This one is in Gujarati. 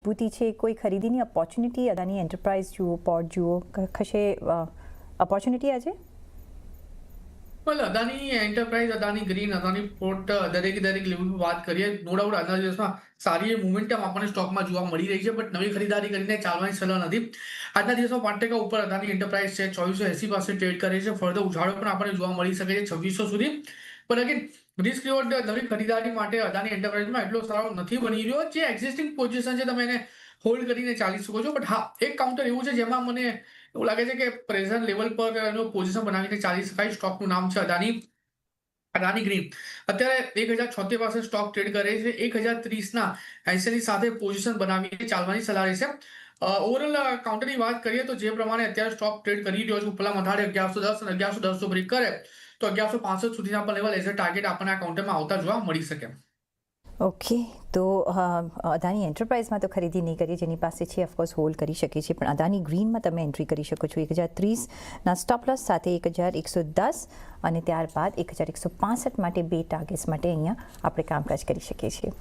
મજબૂતી છે, કોઈ ખરીદીની ઓપોર્ચ્યુનિટી અદાની એન્ટરપ્રાઇઝ જુઓ, પોર્ટ જુઓ, ખસે ઓપોર્ચ્યુનિટી આજે? well, Adani enterprise, Adani green, Adani port દરેક લેવલ પર વાત કરીએ, નો ડાઉટ આજના દિવસમાં સારી મોમેન્ટમ આપણને સ્ટોકમાં જોવા મળી રહી છે, બટ નવી ખરીદારી કરીને ચાલવાની સલાહ નથી. આજના દિવસમાં 5% ઉપર અદાની એન્ટરપ્રાઇઝ છે 2480 પાસે ટ્રેડ કરે છે. ફર્ધર ઉછાળો પણ આપણને જોવા મળી શકે છે 2600 સુધી. પણ અગેન રિસ્ક રિવોર્ડ નવી ખરીદારી માટે અદાની એન્ટરપ્રાઇઝમાં એટલો સારો નથી બની રહ્યો. જે એક્ઝિસ્ટિંગ પોઝિશન છે તમે એને હોલ્ડ કરીને ચાલી શકો છો. બટ હા, એક કાઉન્ટર એવું છે જેમાં મને એવું લાગે છે કે પ્રેઝન્ટ લેવલ પર એનો પોઝિશન બનાવીને ચાલી શકાય. સ્ટોકનું નામ છે અદાની ગ્રીન. અત્યારે 1076 પાસે સ્ટોક ટ્રેડ કરે છે. 1030 80 ની સાથે પોઝિશન બનાવીને ચાલવાની સલાહ રહેશે. ઓવરઓલ કાઉન્ટરની વાત કરીએ તો જે પ્રમાણે અત્યારે સ્ટોક ટ્રેડ કરી રહ્યો છે, ઉપલા મથાળે 1110 અને 1110 બ્રેક કરે તો 1165 સુધીના પણ લેવલ એઝ અ ટાર્ગેટ આપણને આ કાઉન્ટરમાં આવતા જોવા મળી શકે. ઓકે, તો અદાની એન્ટરપ્રાઇઝમાં તો ખરીદી નહીં કરીએ, જેની પાસે છે ઓફકોર્સ હોલ્ડ કરી શકે છે, પણ અદાની ગ્રીનમાં તમે એન્ટ્રી કરી શકો છો 1030ના સ્ટોપ લોસ સાથે 1110 અને ત્યારબાદ 1165 માટે બે ટાર્ગેટ્સ માટે અહીંયા આપણે કામકાજ કરી શકીએ છીએ.